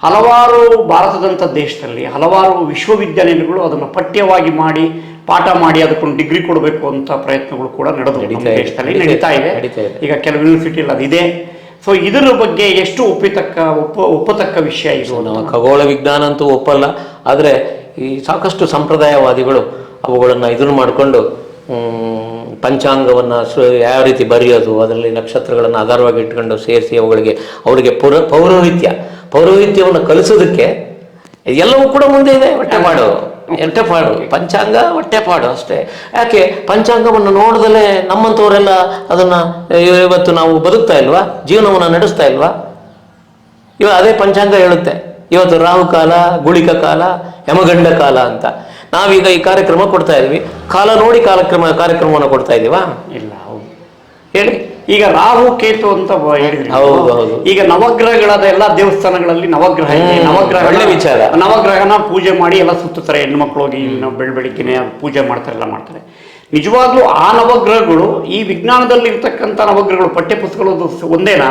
ಹಲವಾರು ಭಾರತದಂಥ ದೇಶದಲ್ಲಿ ಹಲವಾರು ವಿಶ್ವವಿದ್ಯಾನಿಲಯಗಳು ಅದನ್ನು ಪಠ್ಯವಾಗಿ ಮಾಡಿ ಪಾಠ ಮಾಡಿ ಅದಕ್ಕೊಂದು ಡಿಗ್ರಿ ಕೊಡಬೇಕು ಅಂತ ಪ್ರಯತ್ನಗಳು ಕೂಡ ದೇಶದಲ್ಲಿ ನಡೀತಾ ಇದೆ. ಈಗ ಕೆಲವು ಯೂನಿವರ್ಸಿಟಿಯಲ್ಲಿ ಅದಿದೆ. ಸೊ ಇದರ ಬಗ್ಗೆ ಎಷ್ಟು ಒಪ್ಪತಕ್ಕ ವಿಷಯ ಇದು? ನಾವು ಖಗೋಳ ವಿಜ್ಞಾನ ಅಂತೂ ಒಪ್ಪಲ್ಲ, ಆದರೆ ಈ ಸಾಕಷ್ಟು ಸಂಪ್ರದಾಯವಾದಿಗಳು ಅವುಗಳನ್ನು ಇದನ್ನು ಮಾಡಿಕೊಂಡು ಪಂಚಾಂಗವನ್ನು ಯಾವ ರೀತಿ ಬರೆಯೋದು, ಅದರಲ್ಲಿ ನಕ್ಷತ್ರಗಳನ್ನು ಆಧಾರವಾಗಿ ಇಟ್ಕೊಂಡು ಸೇರಿಸಿ ಅವರಿಗೆ ಪೌರೋಹಿತ್ಯವನ್ನು ಕಲಿಸೋದಕ್ಕೆ ಎಲ್ಲವೂ ಕೂಡ ಮುಂದೆ ಇದೆ. ಹೊಟ್ಟೆಪಾಡು ಪಂಚಾಂಗ ಹೊಟ್ಟೆಪಾಡು ಅಷ್ಟೇ. ಯಾಕೆ ಪಂಚಾಂಗವನ್ನು ನೋಡಿದಲೇ ನಮ್ಮಂಥವರೆಲ್ಲ ಅದನ್ನು ಇವತ್ತು ನಾವು ಬದುಕ್ತಾ ಇಲ್ವಾ, ಜೀವನವನ್ನು ನಡೆಸ್ತಾ ಇಲ್ವಾ? ಅದೇ ಪಂಚಾಂಗ ಹೇಳುತ್ತೆ ಇವತ್ತು ರಾಹುಕಾಲ, ಗುಳಿಕ ಕಾಲ, ಯಮಗಂಡ ಕಾಲ ಅಂತ. ನಾವೀಗ ಈ ಕಾರ್ಯಕ್ರಮ ಕೊಡ್ತಾ ಇದ್ವಿ, ಕಾಲ ನೋಡಿ ಕಾರ್ಯಕ್ರಮವನ್ನು ಕೊಡ್ತಾ ಇದೀವಾ? ಇಲ್ಲ. ಹೌದು, ಹೇಳಿ. ಈಗ ರಾಹು ಕೇತು ಅಂತ ಹೇಳಿದ್ರಿ. ಹೌದು. ಈಗ ನವಗ್ರಹಗಳಾದ ಎಲ್ಲ ದೇವಸ್ಥಾನಗಳಲ್ಲಿ ನವಗ್ರಹ ಒಳ್ಳೆ ವಿಚಾರ. ನವಗ್ರಹನ ಪೂಜೆ ಮಾಡಿ ಎಲ್ಲ ಸುತ್ತುತ್ತಾರೆ ಹೆಣ್ಮಕ್ಳು ಹೋಗಿ ಬೆಳಗ್ಗೆನೆ ಪೂಜೆ ಮಾಡ್ತಾರೆ. ನಿಜವಾಗ್ಲೂ ಆ ನವಗ್ರಹಗಳು ಈ ವಿಜ್ಞಾನದಲ್ಲಿ ಇರ್ತಕ್ಕಂಥ ನವಗ್ರಹಗಳು ಪಠ್ಯಪುಸ್ತಕಗಳು ಒಂದೇನಾ,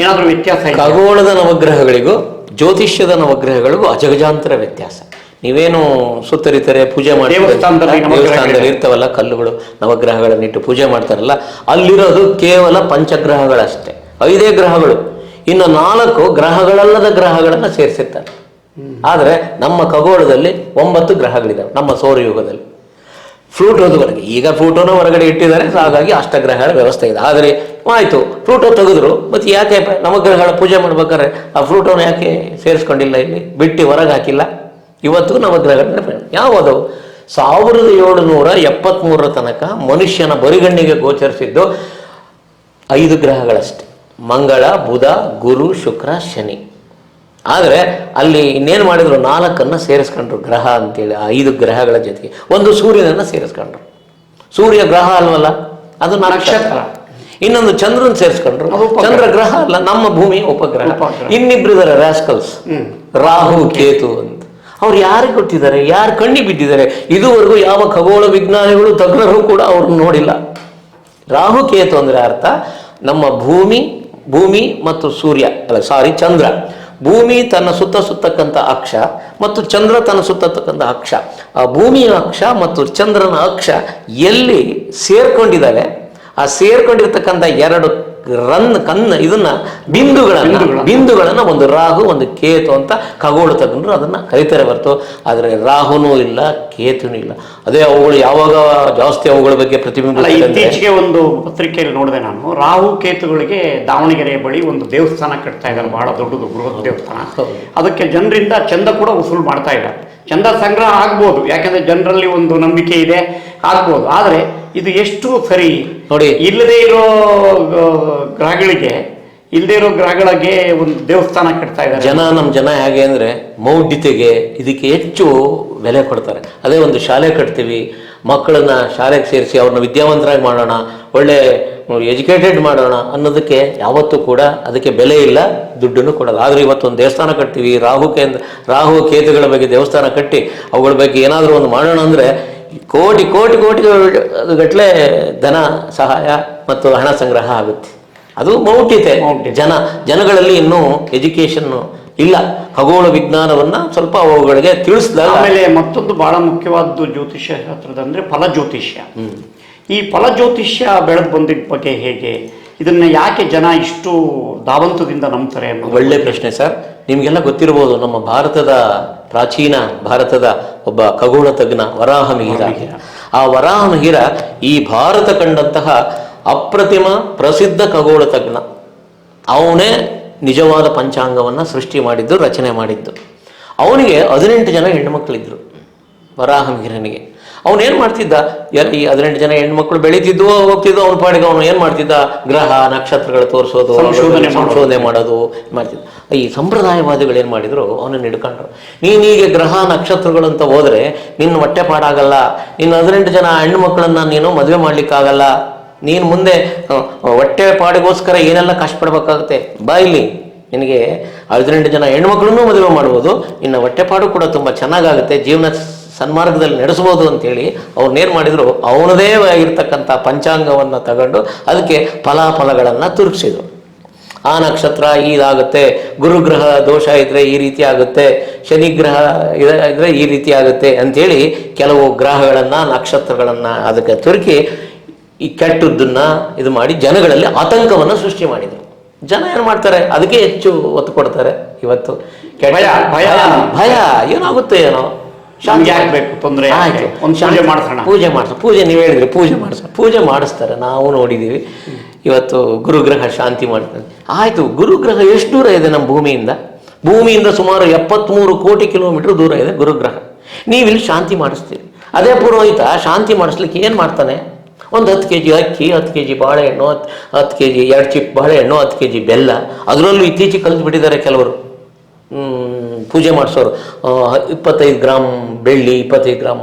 ಏನಾದ್ರೂ ವ್ಯತ್ಯಾಸ? ಖಗೋಳದ ನವಗ್ರಹಗಳಿಗೂ ಜ್ಯೋತಿಷ್ಯದ ನವಗ್ರಹಗಳಿಗೂ ಅಜಗಜಾಂತರ ವ್ಯತ್ಯಾಸ. ನೀವೇನು ಸುತ್ತರಿತಾರೆ ಪೂಜೆ ಮಾಡಿ ದೇವಸ್ಥಾನದಲ್ಲಿ ಇರ್ತವಲ್ಲ ಕಲ್ಲುಗಳು, ನವಗ್ರಹಗಳನ್ನಿಟ್ಟು ಪೂಜೆ ಮಾಡ್ತಾರಲ್ಲ, ಅಲ್ಲಿರೋದು ಕೇವಲ ಪಂಚಗ್ರಹಗಳಷ್ಟೇ, 5 ಗ್ರಹಗಳು. ಇನ್ನು 4 ಗ್ರಹಗಳಲ್ಲದ ಗ್ರಹಗಳನ್ನು ಸೇರಿಸಿರ್ತಾರೆ. ಆದರೆ ನಮ್ಮ ಖಗೋಳದಲ್ಲಿ 9 ಗ್ರಹಗಳಿದ್ದಾವೆ. ನಮ್ಮ ಸೌರಯುಗದಲ್ಲಿ ಫ್ಲೂಟೋದವರೆಗೆ, ಈಗ ಫ್ಲೂಟೋನ ಹೊರಗಡೆ ಇಟ್ಟಿದ್ದಾರೆ, ಹಾಗಾಗಿ ಅಷ್ಟಗ್ರಹಗಳ ವ್ಯವಸ್ಥೆ ಇದೆ. ಆದರೆ ಆಯಿತು, ಫ್ಲೂಟೋ ತೆಗೆದ್ರು, ಮತ್ತು ಯಾಕೆ ನವಗ್ರಹಗಳ ಪೂಜೆ ಮಾಡ್ಬೇಕಾದ್ರೆ ಆ ಫ್ಲೂಟೋನ ಯಾಕೆ ಸೇರಿಸ್ಕೊಂಡಿಲ್ಲ, ಇಲ್ಲಿ ಬಿಟ್ಟು ಹೊರಗೆ ಹಾಕಿಲ್ಲ? ಇವತ್ತು ನವಗ್ರಹಗಳ ಯಾವುದು 1773 ತನಕ ಮನುಷ್ಯನ ಬರಿಗಣ್ಣಿಗೆ ಗೋಚರಿಸಿದ್ದು 5 ಗ್ರಹಗಳಷ್ಟೇ, ಮಂಗಳ, ಬುಧ, ಗುರು, ಶುಕ್ರ, ಶನಿ. ಆದರೆ ಅಲ್ಲಿ ಇನ್ನೇನು ಮಾಡಿದ್ರು, 4 ಸೇರಿಸ್ಕೊಂಡ್ರು ಗ್ರಹ ಅಂತೇಳಿ. ಆ 5 ಗ್ರಹಗಳ ಜೊತೆಗೆ ಒಂದು ಸೂರ್ಯನನ್ನು ಸೇರಿಸ್ಕೊಂಡ್ರು. ಸೂರ್ಯ ಗ್ರಹ ಅಲ್ವಲ್ಲ, ಅದು ನಕ್ಷತ್ರ. ಇನ್ನೊಂದು ಚಂದ್ರನ್ ಸೇರಿಸ್ಕೊಂಡ್ರು, ಚಂದ್ರ ಗ್ರಹ ಅಲ್ಲ, ನಮ್ಮ ಭೂಮಿ ಉಪಗ್ರಹ. ಇನ್ನಿಬ್ರಿದ್ದಾರೆ ರಾಸ್ಕಲ್ಸ್, ರಾಹು ಕೇತು ಅಂತ. ಅವ್ರು ಯಾರಿಗೆ ಕೊಟ್ಟಿದ್ದಾರೆ, ಯಾರು ಕಣ್ಣಿಗೆ ಬಿದ್ದಿದ್ದಾರೆ? ಇದುವರೆಗೂ ಯಾವ ಖಗೋಳ ವಿಜ್ಞಾನಿಗಳು ತಜ್ಞರು ಕೂಡ ಅವ್ರನ್ನ ನೋಡಿಲ್ಲ. ರಾಹು ಕೇತು ಅಂದ್ರೆ ಅರ್ಥ ನಮ್ಮ ಭೂಮಿ ಮತ್ತು ಚಂದ್ರ. ಭೂಮಿ ತನ್ನ ಸುತ್ತಕ್ಕಂಥ ಅಕ್ಷ ಮತ್ತು ಚಂದ್ರ ತನ್ನ ಸುತ್ತಕ್ಕಂಥ ಅಕ್ಷ. ಆ ಭೂಮಿಯ ಅಕ್ಷ ಮತ್ತು ಚಂದ್ರನ ಅಕ್ಷ ಎಲ್ಲಿ ಸೇರ್ಕೊಂಡಿದ್ದಾವೆ, ಆ ಸೇರ್ಕೊಂಡಿರ್ತಕ್ಕಂಥ 2 ಇದನ್ನ ಬಿಂದುಗಳನ್ನ ಒಂದು ರಾಹು ಒಂದು ಕೇತು ಅಂತ ಖಗೋಳ ತಗೊಂಡ್ರು ಅದನ್ನ ಕರೀತಾರೆ ಹೊರತು. ಆದರೆ ರಾಹುನೂ ಇಲ್ಲ, ಕೇತುನೂ ಇಲ್ಲ. ಅದೇ ಅವುಗಳು ಯಾವಾಗ ಜಾಸ್ತಿ ಅವುಗಳ ಬಗ್ಗೆ ಪ್ರತಿಬಿಂಬ. ಇತ್ತೀಚೆಗೆ ಒಂದು ಪತ್ರಿಕೆಯಲ್ಲಿ ನೋಡಿದೆ ನಾನು, ರಾಹು ಕೇತುಗಳಿಗೆ ದಾವಣಗೆರೆಯ ಬಳಿ ಒಂದು ದೇವಸ್ಥಾನ ಕಟ್ತಾ ಇದ್ದಾರೆ, ಬಹಳ ದೊಡ್ಡದು ಬೃಹತ್ ದೇವಸ್ಥಾನ. ಅದಕ್ಕೆ ಜನರಿಂದ ಚಂದ ಕೂಡ ವಸೂಲು ಮಾಡ್ತಾ ಇದ್ದಾರೆ. ಚಂದ ಸಂಗ್ರಹ ಆಗ್ಬೋದು, ಯಾಕಂದ್ರೆ ಜನರಲ್ಲಿ ಒಂದು ನಂಬಿಕೆ ಇದೆ, ಆಗ್ಬೋದು. ಆದರೆ ಇದು ಎಷ್ಟು ಸರಿ ನೋಡಿ, ಇಲ್ಲದೇ ಇರೋ ಗ್ರಹಗಳಿಗೆ ಒಂದು ದೇವಸ್ಥಾನ ಕಟ್ತಾ ಇದ್ದಾರೆ. ನಮ್ಮ ಜನ ಹೇಗೆ ಅಂದ್ರೆ ಮೌಢ್ಯತೆಗೆ ಇದಕ್ಕೆ ಹೆಚ್ಚು ಬೆಲೆ ಕೊಡ್ತಾರೆ. ಅದೇ ಒಂದು ಶಾಲೆ ಕಟ್ತೀವಿ, ಮಕ್ಕಳನ್ನ ಶಾಲೆಗೆ ಸೇರಿಸಿ ಅವ್ರನ್ನ ವಿದ್ಯಾವಂತರಾಗಿ ಮಾಡೋಣ, ಒಳ್ಳೆ ಎಜುಕೇಟೆಡ್ ಮಾಡೋಣ ಅನ್ನೋದಕ್ಕೆ ಯಾವತ್ತೂ ಕೂಡ ಅದಕ್ಕೆ ಬೆಲೆ ಇಲ್ಲ, ದುಡ್ಡನ್ನು ಕೊಡೋದು. ಆದರೆ ಇವತ್ತೊಂದು ದೇವಸ್ಥಾನ ಕಟ್ತೀವಿ, ರಾಹು ಕೇತುಗಳ ಬಗ್ಗೆ ದೇವಸ್ಥಾನ ಕಟ್ಟಿ ಅವುಗಳ ಬಗ್ಗೆ ಏನಾದರೂ ಒಂದು ಮಾಡೋಣ ಅಂದರೆ ಕೋಟಿ ಗಟ್ಟಲೆ ಧನ ಸಹಾಯ ಮತ್ತು ಹಣ ಸಂಗ್ರಹ ಆಗುತ್ತೆ. ಅದು ಮೌಢ್ಯತೆ. ಜನಗಳಲ್ಲಿ ಇನ್ನೂ ಎಜುಕೇಶನ್ ಇಲ್ಲ. ಖಗೋಳ ವಿಜ್ಞಾನವನ್ನ ಸ್ವಲ್ಪ ಅವುಗಳಿಗೆ ತಿಳಿಸಿದಾಗ. ಆಮೇಲೆ ಮತ್ತೊಂದು ಬಹಳ ಮುಖ್ಯವಾದ್ದು ಜ್ಯೋತಿಷ್ಯ ಶಾಸ್ತ್ರದಂದ್ರೆ ಫಲಜ್ಯೋತಿಷ್ಯ. ಈ ಫಲಜ್ಯೋತಿಷ್ಯ ಬೆಳೆದು ಬಂದಿದ್ದ ಬಗ್ಗೆ ಹೇಗೆ, ಇದನ್ನ ಯಾಕೆ ಜನ ಇಷ್ಟು ಧಾವಂತದಿಂದ ನಂಬ್ತಾರೆ? ಒಳ್ಳೆ ಪ್ರಶ್ನೆ ಸರ್. ನಿಮ್ಗೆಲ್ಲ ಗೊತ್ತಿರಬಹುದು, ನಮ್ಮ ಪ್ರಾಚೀನ ಭಾರತದ ಒಬ್ಬ ಖಗೋಳ ತಜ್ಞ ವರಾಹ ಮಿಹಿರ. ಆ ವರಾಹ ಮಿಹಿರ ಈ ಭಾರತ ಕಂಡಂತಹ ಅಪ್ರತಿಮ ಪ್ರಸಿದ್ಧ ಖಗೋಳ ತಜ್ಞ. ಅವನೇ ನಿಜವಾದ ಪಂಚಾಂಗವನ್ನು ಸೃಷ್ಟಿ ಮಾಡಿದ್ದು, ರಚನೆ ಮಾಡಿದ್ದು. ಅವನಿಗೆ 18 ಜನ ಹೆಣ್ಣುಮಕ್ಕಳಿದ್ರು ವರಾಹ ಮಿಹಿರನಿಗೆ. ಅವನೇನು ಮಾಡ್ತಿದ್ದ, ಈ 18 ಜನ ಹೆಣ್ಮಕ್ಳು ಬೆಳೀತಿದ್ವು, ಹೋಗ್ತಿದ್ವು. ಅವನ ಪಾಡಿಗೆ ಅವನು ಏನು ಮಾಡ್ತಿದ್ದ, ಗ್ರಹ ನಕ್ಷತ್ರಗಳು ತೋರಿಸೋದು, ಸಂಶೋಧನೆ ಮಾಡೋದು ಮಾಡ್ತಿದ್ದ. ಈ ಸಂಪ್ರದಾಯವಾದಿಗಳು ಏನು ಮಾಡಿದ್ರು, ಅವನನ್ನು ಹಿಡ್ಕೊಂಡ್ರು. ನೀನೀಗ ಗ್ರಹ ನಕ್ಷತ್ರಗಳು ಅಂತ ಹೋದ್ರೆ ನಿನ್ನ ಹೊಟ್ಟೆ ಪಾಡಾಗಲ್ಲ, ನಿನ್ನ 18 ಜನ ಹೆಣ್ಣುಮಕ್ಕಳನ್ನ ನೀನು ಮದುವೆ ಮಾಡ್ಲಿಕ್ಕಾಗಲ್ಲ, ನೀನು ಮುಂದೆ ಹೊಟ್ಟೆ ಪಾಡಿಗೋಸ್ಕರ ಏನೆಲ್ಲ ಕಷ್ಟಪಡ್ಬೇಕಾಗುತ್ತೆ. ಬಾ ಇಲ್ಲಿ, ನಿನಗೆ 18 ಜನ ಹೆಣ್ಮಕ್ಳನ್ನೂ ಮದುವೆ ಮಾಡ್ಬೋದು, ಇನ್ನು ಹೊಟ್ಟೆಪಾಡು ಕೂಡ ತುಂಬ ಚೆನ್ನಾಗಾಗುತ್ತೆ, ಜೀವನ ಸನ್ಮಾರ್ಗದಲ್ಲಿ ನಡೆಸ್ಬೋದು ಅಂತೇಳಿ ಅವ್ರನ್ನೇನು ಮಾಡಿದ್ರು, ಅವನದೇ ಆಗಿರ್ತಕ್ಕಂಥ ಪಂಚಾಂಗವನ್ನು ತಗೊಂಡು ಅದಕ್ಕೆ ಫಲಾಫಲಗಳನ್ನು ತುರುಗಿಸಿದ್ರು. ಆ ನಕ್ಷತ್ರ ಇದಾಗುತ್ತೆ, ಗುರುಗ್ರಹ ದೋಷ ಇದ್ರೆ ಈ ರೀತಿ ಆಗುತ್ತೆ, ಶನಿಗ್ರಹ ಇದ್ರೆ ಈ ರೀತಿ ಆಗುತ್ತೆ ಅಂಥೇಳಿ ಕೆಲವು ಗ್ರಹಗಳನ್ನು ನಕ್ಷತ್ರಗಳನ್ನು ಅದಕ್ಕೆ ತುರುಕಿ ಈ ಕೆಟ್ಟದ್ದನ್ನ ಇದು ಮಾಡಿ ಜನಗಳಲ್ಲಿ ಆತಂಕವನ್ನು ಸೃಷ್ಟಿ ಮಾಡಿದರು. ಜನ ಏನು ಮಾಡ್ತಾರೆ, ಅದಕ್ಕೆ ಹೆಚ್ಚು ಒತ್ತು ಕೊಡ್ತಾರೆ. ಇವತ್ತು ಭಯ ಭಯ ಭಯ ಏನಾಗುತ್ತೆ ಏನೋ, ಆಗ್ಬೇಕು, ತೊಂದರೆ ಆಯ್ತು, ಒಂದು ಪೂಜೆ ಮಾಡಿಸೋಣ. ಪೂಜೆ ನೀವು ಹೇಳಿದ್ರಿ, ಪೂಜೆ ಮಾಡಿಸ್ತಾರೆ, ನಾವು ನೋಡಿದ್ದೀವಿ. ಇವತ್ತು ಗುರುಗ್ರಹ ಶಾಂತಿ ಮಾಡ್ತಾರೆ. ಆಯಿತು, ಗುರುಗ್ರಹ ಎಷ್ಟು ದೂರ ಇದೆ ನಮ್ಮ ಭೂಮಿಯಿಂದ ಸುಮಾರು 73 ಕೋಟಿ ಕಿಲೋಮೀಟರ್ ದೂರ ಇದೆ ಗುರುಗ್ರಹ. ನೀವಿಲ್ಲಿ ಶಾಂತಿ ಮಾಡಿಸ್ತೀರಿ. ಅದೇ ಪುರೋಹಿತ ಶಾಂತಿ ಮಾಡಿಸ್ಲಿಕ್ಕೆ ಏನು ಮಾಡ್ತಾನೆ, ಒಂದು 10 kg ಅಕ್ಕಿ, 10 kg ಬಾಳೆಹಣ್ಣು, 10 kg 2 ಚಿಪ್ ಬಾಳೆಹಣ್ಣು, 10 kg ಬೆಲ್ಲ. ಅದರಲ್ಲೂ ಇತ್ತೀಚೆಗೆ ಕಲಿತು ಬಿಟ್ಟಿದ್ದಾರೆ ಕೆಲವರು ಪೂಜೆ ಮಾಡಿಸೋರು. 25 ಗ್ರಾಮ್ ಬೆಳ್ಳಿ, 25 ಗ್ರಾಮ್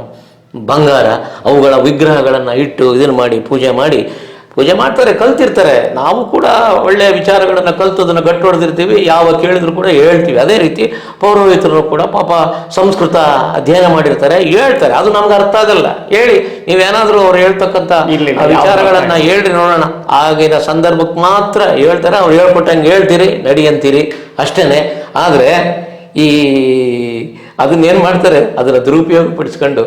ಬಂಗಾರ, ಅವುಗಳ ವಿಗ್ರಹಗಳನ್ನು ಇಟ್ಟು ಇದನ್ನು ಮಾಡಿ ಪೂಜೆ ಮಾಡ್ತಾರೆ, ಕಲ್ತಿರ್ತಾರೆ. ನಾವು ಕೂಡ ಒಳ್ಳೆಯ ವಿಚಾರಗಳನ್ನು ಕಲ್ತು ಅದನ್ನು ಗಟ್ಟು ಹೊಡೆದಿರ್ತೀವಿ, ಯಾವ ಕೇಳಿದ್ರು ಕೂಡ ಹೇಳ್ತೀವಿ. ಅದೇ ರೀತಿ ಪೌರೋಹಿತರು ಕೂಡ ಪಾಪ ಸಂಸ್ಕೃತ ಅಧ್ಯಯನ ಮಾಡಿರ್ತಾರೆ, ಹೇಳ್ತಾರೆ. ಅದು ನಮ್ಗೆ ಅರ್ಥ ಆಗಲ್ಲ, ಹೇಳಿ ನೀವೇನಾದರೂ ಅವ್ರು ಹೇಳ್ತಕ್ಕಂಥ ವಿಚಾರಗಳನ್ನು ಹೇಳ್ರಿ ನೋಡೋಣ. ಆಗಿನ ಸಂದರ್ಭಕ್ಕೆ ಮಾತ್ರ ಹೇಳ್ತಾರೆ, ಅವ್ರು ಹೇಳ್ಕೊಟ್ಟಂಗೆ ಹೇಳ್ತೀರಿ, ನಡಿ ಅಂತೀರಿ, ಅಷ್ಟೇ. ಆದರೆ ಅದನ್ನೇನು ಮಾಡ್ತಾರೆ, ಅದನ್ನು ದುರುಪಯೋಗ ಪಡಿಸ್ಕೊಂಡು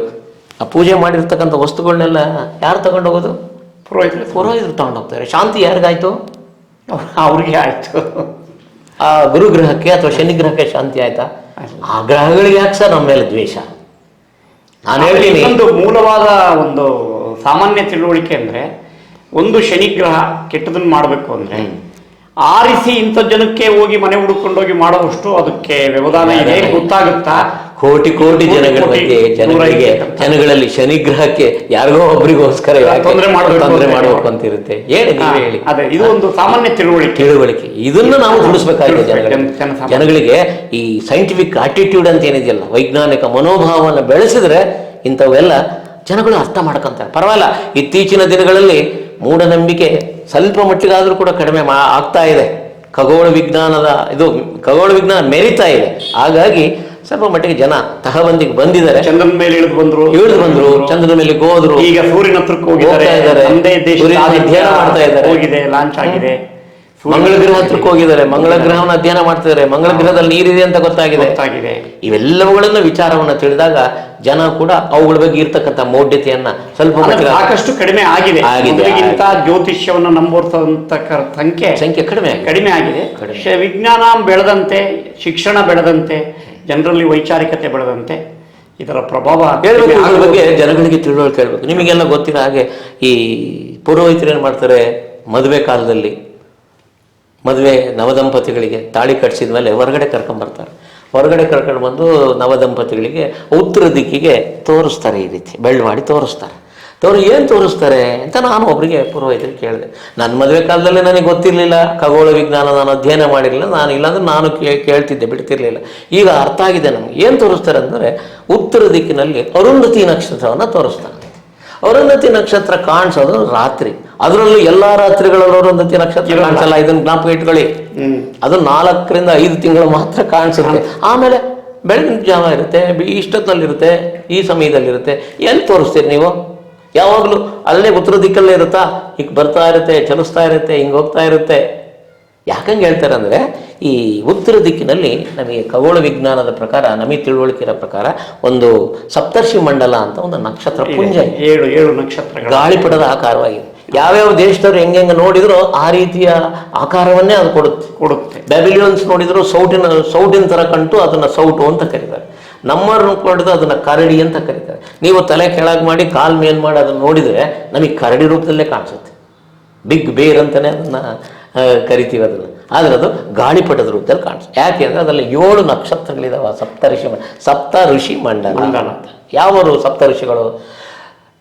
ಆ ಪೂಜೆ ಮಾಡಿರ್ತಕ್ಕಂಥ ವಸ್ತುಗಳನ್ನೆಲ್ಲ ಯಾರು ತಗೊಂಡು ಹೋಗೋದು, ಪುರೋಹಿತರು ತಗೊಂಡೋಗ್ತಾರೆ. ಶಾಂತಿ ಯಾರಿಗಾಯ್ತು, ಅವ್ರಿಗೆ ಆಯ್ತು. ಆ ಗುರುಗ್ರಹಕ್ಕೆ ಅಥವಾ ಶನಿಗ್ರಹಕ್ಕೆ ಶಾಂತಿ ಆಯ್ತಾ? ಆ ಗ್ರಹಗಳಿಗೆ ಯಾಕೆ ಸರ್ ನಮ್ಮ ಮೇಲೆ ದ್ವೇಷ? ನಾನು ಹೇಳ್ತೀನಿ, ಒಂದು ಮೂಲವಾದ ಒಂದು ಸಾಮಾನ್ಯ ತಿಳುವಳಿಕೆ ಅಂದ್ರೆ, ಒಂದು ಶನಿಗ್ರಹ ಕೆಟ್ಟದನ್ನು ಮಾಡಬೇಕು ಅಂದ್ರೆ ಆರಿಸಿ ಇಂಥ ಜನಕ್ಕೆ ಹೋಗಿ ಮನೆ ಹುಡುಕೊಂಡೋಗಿ ಮಾಡೋವಷ್ಟು ಅದಕ್ಕೆ ವ್ಯವಧಾನ ಇದೆ, ಗೊತ್ತಾಗುತ್ತಾ? ಕೋಟಿ ಜನಗಳ ಮಧ್ಯೆ ಜನಗಳಲ್ಲಿ ಶನಿಗ್ರಹಕ್ಕೆ ಯಾರಿಗೋ ಒಬ್ರಿಗೋಸ್ಕರ ತೊಂದರೆ ಮಾಡಬೇಕು ಅಂತ ಇರುತ್ತೆ. ಹೇಳಿ ಅದೇ, ಇದು ಒಂದು ಸಾಮಾನ್ಯ ತಿಳುವಳಿಕೆ. ಇದನ್ನ ನಾವು ತಿಳಿಸ್ಬೇಕಾಗಿದೆ ಜನಗಳಿಗೆ. ಈ ಸೈಂಟಿಫಿಕ್ ಆಟಿಟ್ಯೂಡ್ ಅಂತ ಏನಿದೆಯಲ್ಲ, ವೈಜ್ಞಾನಿಕ ಮನೋಭಾವವನ್ನು ಬೆಳೆಸಿದ್ರೆ ಇಂಥವೆಲ್ಲ ಜನಗಳು ಅರ್ಥ ಮಾಡ್ಕೊಂತಾರೆ. ಪರವಾಗಿಲ್ಲ, ಇತ್ತೀಚಿನ ದಿನಗಳಲ್ಲಿ ಮೂಢನಂಬಿಕೆ ಸ್ವಲ್ಪ ಮಟ್ಟಿಗಾದರೂ ಕೂಡ ಕಡಿಮೆ ಆಗ್ತಾ ಇದೆ. ಖಗೋಳ ವಿಜ್ಞಾನ ಮೆರಿತಾ ಇದೆ. ಹಾಗಾಗಿ ಸ್ವಲ್ಪ ಮಟ್ಟಿಗೆ ಜನ ತಹಬಂದಿಗೆ ಬಂದಿದ್ದಾರೆ. ಚಂದ್ರನ ಮೇಲೆ ಇಳಿದು ಬಂದ್ರು, ಚಂದ್ರನ ಮೇಲೆ ಹೋದ್ರು, ಈಗ ಸೂರ್ಯನ ಹತ್ರಕ್ಕೆ ಹೋಗ್ತಾ ಇದ್ದಾರೆ, ಹೋಗಿದೆ, ಲಾಂಚ್ ಆಗಿದೆ. ಮಂಗಳ ಗ್ರಹ ಹತ್ರಕ್ಕೆ ಹೋಗಿದ್ದಾರೆ, ಮಂಗಳ ಗ್ರಹವನ್ನು ಅಧ್ಯಯನ ಮಾಡ್ತಿದ್ದಾರೆ, ಮಂಗಳ ಗ್ರಹದಲ್ಲಿ ನೀರಿದೆ ಅಂತ ಗೊತ್ತಾಗಿದೆ. ಇವೆಲ್ಲವುಗಳನ್ನು ವಿಚಾರವನ್ನು ತಿಳಿದಾಗ ಜನ ಕೂಡ ಅವುಗಳ ಬಗ್ಗೆ ಇರ್ತಕ್ಕಂಥ ಮೌಢ್ಯತೆಯನ್ನ ಸ್ವಲ್ಪ ಸಾಕಷ್ಟು ಕಡಿಮೆ ಆಗಿದೆ. ಜ್ಯೋತಿಷ್ಯವನ್ನು ನಂಬುವಂತ ಸಂಖ್ಯೆ ಕಡಿಮೆ ಆಗಿದೆ. ವಿಜ್ಞಾನ ಬೆಳೆದಂತೆ, ಶಿಕ್ಷಣ ಬೆಳೆದಂತೆ, ಜನರಲ್ಲಿ ವೈಚಾರಿಕತೆ ಬೆಳೆದಂತೆ ಇದರ ಪ್ರಭಾವ ಬಗ್ಗೆ ಜನಗಳಿಗೆ ತಿಳುವಳಿಕೆ ಹೇಳ್ಬೇಕು. ನಿಮಗೆಲ್ಲ ಗೊತ್ತಿರೋ ಹಾಗೆ ಈ ಪುರೋಹಿತರು ಏನು ಮಾಡ್ತಾರೆ, ಮದುವೆ ನವದಂಪತಿಗಳಿಗೆ ತಾಳಿ ಕಟ್ಟಿಸಿದ ಮೇಲೆ ಹೊರಗಡೆ ಕರ್ಕೊಂಡ್ಬರ್ತಾರೆ. ಹೊರಗಡೆ ಕರ್ಕೊಂಡು ಬಂದು ನವದಂಪತಿಗಳಿಗೆ ಉತ್ತರ ದಿಕ್ಕಿಗೆ ತೋರಿಸ್ತಾರೆ. ಈ ರೀತಿ ಬೆಳ್ಳು ಮಾಡಿ ತೋರಿಸ್ತಾರೆ. ಏನು ತೋರಿಸ್ತಾರೆ ಅಂತ ನಾನು ಒಬ್ಬರಿಗೆ ಪುರೋಹಿತರಿಗೆ ಕೇಳಿದೆ. ನನ್ನ ಮದುವೆ ಕಾಲದಲ್ಲಿ ನನಗೆ ಗೊತ್ತಿರಲಿಲ್ಲ, ಖಗೋಳ ವಿಜ್ಞಾನ ನಾನು ಅಧ್ಯಯನ ಮಾಡಿರಲಿಲ್ಲ. ನಾನು ಇಲ್ಲಾಂದ್ರೆ ನಾನು ಕೇಳ್ತಿದ್ದೆ, ಬಿಡ್ತಿರ್ಲಿಲ್ಲ. ಈಗ ಅರ್ಥ ಆಗಿದೆ ನಮ್ಗೆ. ಏನು ತೋರಿಸ್ತಾರೆ ಅಂದರೆ, ಉತ್ತರ ದಿಕ್ಕಿನಲ್ಲಿ ಅರುಂಧತಿ ನಕ್ಷತ್ರವನ್ನು ತೋರಿಸ್ತಾನೆ. ಅರುಂಧತಿ ನಕ್ಷತ್ರ ಕಾಣಿಸೋದು ರಾತ್ರಿ. ಅದರಲ್ಲೂ ಎಲ್ಲಾ ರಾತ್ರಿಗಳಲ್ಲೂ ಅರುಂಧತಿ ನಕ್ಷತ್ರ ಕಾಣಿಸಲ್ಲ, ಇದನ್ನ ಜ್ಞಾಪಕ ಇಟ್ಕೊಳ್ಳಿ. ಅದು 4 ರಿಂದ 5 ತಿಂಗಳು ಮಾತ್ರ ಕಾಣಿಸುತ್ತೆ. ಆಮೇಲೆ ಬೆಳಗಿನ ಜಾವ ಇರುತ್ತೆ, ಇಷ್ಟೊತ್ತಿನಲ್ಲಿರುತ್ತೆ, ಈ ಸಮಯದಲ್ಲಿರುತ್ತೆ. ಎಲ್ಲಿ ತೋರಿಸ್ತೀರಿ ನೀವು? ಯಾವಾಗಲೂ ಅಲ್ಲೇ ಉತ್ತರ ದಿಕ್ಕಲ್ಲೇ ಇರುತ್ತಾ, ಈಗ ಬರ್ತಾ ಇರುತ್ತೆ, ಚಲಿಸ್ತಾ ಇರುತ್ತೆ, ಹಿಂಗೆ ಹೋಗ್ತಾ ಇರುತ್ತೆ. ಯಾಕಂಗೆ ಹೇಳ್ತಾರೆ ಅಂದರೆ, ಈ ಉತ್ತರ ದಿಕ್ಕಿನಲ್ಲಿ ನಮಗೆ ಖಗೋಳ ವಿಜ್ಞಾನದ ಪ್ರಕಾರ, ನಮಗೆ ತಿಳುವಳಿಕೆ ಇರೋ ಪ್ರಕಾರ ಒಂದು ಸಪ್ತರ್ಷಿ ಮಂಡಲ ಅಂತ ಒಂದು ನಕ್ಷತ್ರ ಪುಂಜ ಇದೆ. ಏಳು ನಕ್ಷತ್ರಗಳು ಗಾಳಿಪಟದ ಆಕಾರವಾಗಿದೆ. ಯಾವ್ಯಾವ ದೇಶದವ್ರು ಹೆಂಗೆ ನೋಡಿದ್ರು ಆ ರೀತಿಯ ಆಕಾರವನ್ನೇ ಅದು ಕೊಡುತ್ತೆ. ಬ್ಯಾಬಿಲಿಯನ್ಸ್ ನೋಡಿದ್ರು ಸೌಟಿನ ಥರ ಕಂಡು ಅದನ್ನು ಸೌಟು ಅಂತ ಕರೀತಾರೆ. ನಮ್ಮವ್ರನ್ನ ನೋಡಿದ್ರೆ ಅದನ್ನ ಕರಡಿ ಅಂತ ಕರೀತಾರೆ. ನೀವು ತಲೆ ಕೆಳಗೆ ಮಾಡಿ ಕಾಲ್ ಮೇಲ್ ಮಾಡಿ ಅದನ್ನು ನೋಡಿದರೆ ನಮಗೆ ಕರಡಿ ರೂಪದಲ್ಲೇ ಕಾಣಿಸುತ್ತೆ. ಬಿಗ್ ಬೇರ್ ಅಂತಲೇ ಅದನ್ನು ಕರಿತೀವಿ ಅದನ್ನು. ಆದರೆ ಅದು ಗಾಳಿಪಟದ ರೂಪದಲ್ಲಿ ಕಾಣಿಸುತ್ತೆ. ಯಾಕೆ ಅಂದರೆ ಅದರಲ್ಲಿ 7 ನಕ್ಷತ್ರಗಳಿದಾವೆ. ಸಪ್ತ ಋಷಿ ಮಂಡಲ ಅಂತ. ಯಾವರು ಸಪ್ತ ಋಷಿಗಳು?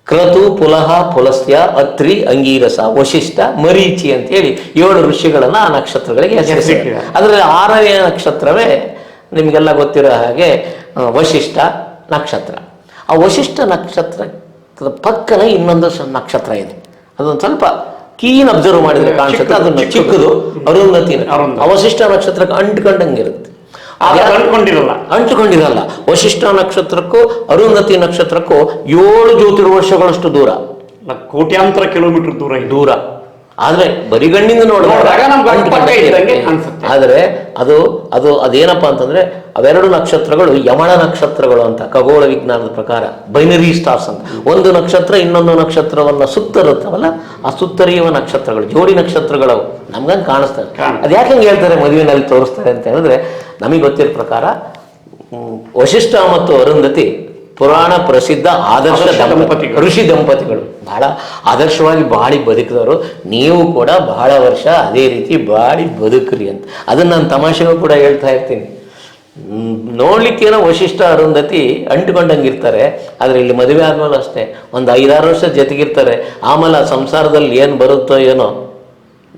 ಕ್ರತು, ಪುಲಹ, ಪುಲಸ್ತ್ಯ, ಅತ್ರಿ, ಅಂಗೀರಸ, ವಶಿಷ್ಠ, ಮರೀಚಿ ಅಂತೇಳಿ 7 ಋಷಿಗಳನ್ನು ಆ ನಕ್ಷತ್ರಗಳಿಗೆ ಹೆಸರಿಸಿದ್ದಾರೆ. ಅದರಲ್ಲಿ 6ನೇ ನಕ್ಷತ್ರವೇ ನಿಮಗೆಲ್ಲ ಗೊತ್ತಿರೋ ಹಾಗೆ ವಶಿಷ್ಠ ನಕ್ಷತ್ರ. ಆ ವಶಿಷ್ಠ ನಕ್ಷತ್ರದ ಪಕ್ಕನ ಇನ್ನೊಂದು ನಕ್ಷತ್ರ ಇದೆ. ಅದೊಂದು ಸ್ವಲ್ಪ ಕೀನ್ ಅಬ್ಸರ್ವ್ ಮಾಡಿದ್ರೆ ಕಾಣಿಸುತ್ತೆ. ಅದನ್ನು ಚಿಕ್ಕದು ಅರುಂಧತಿ. ವಶಿಷ್ಠ ನಕ್ಷತ್ರಕ್ಕೆ ಅಂಟ್ಕೊಂಡಂಗಿರುತ್ತೆ, ಅಂಟುಕೊಂಡಿರಲ್ಲ. ವಶಿಷ್ಠ ನಕ್ಷತ್ರಕ್ಕೂ ಅರುಂಧತಿ ನಕ್ಷತ್ರಕ್ಕೂ 7 ಜ್ಯೋತಿರ್ವರ್ಷಗಳಷ್ಟು ದೂರ, ಕೋಟ್ಯಾಂತರ ಕಿಲೋಮೀಟರ್ ದೂರ. ಆದ್ರೆ ಬರಿಗಣ್ಣಿಂದ ನೋಡಿದಾಗ ಆದರೆ ಅದೇನಪ್ಪ ಅಂತಂದ್ರೆ ಅವೆರಡು ನಕ್ಷತ್ರಗಳು ಯಮಣ ನಕ್ಷತ್ರಗಳು ಅಂತ ಖಗೋಳ ವಿಜ್ಞಾನದ ಪ್ರಕಾರ, ಬೈನರಿ ಸ್ಟಾರ್ಸ್ ಅಂತ. ಒಂದು ನಕ್ಷತ್ರ ಇನ್ನೊಂದು ನಕ್ಷತ್ರವನ್ನ ಸುತ್ತರುತ್ತವಲ್ಲ, ಆ ಸುತ್ತರಿಯುವ ನಕ್ಷತ್ರಗಳು ಜೋಡಿ ನಕ್ಷತ್ರಗಳು ನಮ್ಗಂಗೆ ಕಾಣಿಸ್ತವೆ. ಅದ್ಯಾಕೆ ಹೇಳ್ತಾರೆ ಮದುವೆನಲ್ಲಿ ತೋರಿಸ್ತಾರೆ ಅಂತ ಹೇಳಿದ್ರೆ, ನಮಗೆ ಗೊತ್ತಿರೋ ಪ್ರಕಾರ ವಶಿಷ್ಠ ಮತ್ತು ಅರುಂಧತಿ ಪುರಾಣ ಪ್ರಸಿದ್ಧ ಆದರ್ಶ ಋಷಿ ದಂಪತಿಗಳು. ಬಹಳ ಆದರ್ಶವಾಗಿ ಬಾಳಿ ಬದುಕಿದವರು. ನೀವು ಕೂಡ ಬಹಳ ವರ್ಷ ಅದೇ ರೀತಿ ಬಾಳಿ ಬದುಕ್ರಿ ಅಂತ ಅದನ್ನು ನಾನು ತಮಾಷೆಗೂ ಕೂಡ ಹೇಳ್ತಾ ಇರ್ತೀನಿ. ನೋಡ್ಲಿಕ್ಕೇನೋ ವಶಿಷ್ಠ ಅರುಂಧತಿ ಅಂಟುಕೊಂಡಂಗಿರ್ತಾರೆ, ಆದರೆ ಇಲ್ಲಿ ಮದುವೆ ಆದ್ಮೇಲೆ ಅಷ್ಟೇ ಒಂದು 5-6 ವರ್ಷ ಜೊತೆಗಿರ್ತಾರೆ. ಆಮೇಲೆ ಆ ಸಂಸಾರದಲ್ಲಿ ಏನು ಬರುತ್ತೋ ಏನೋ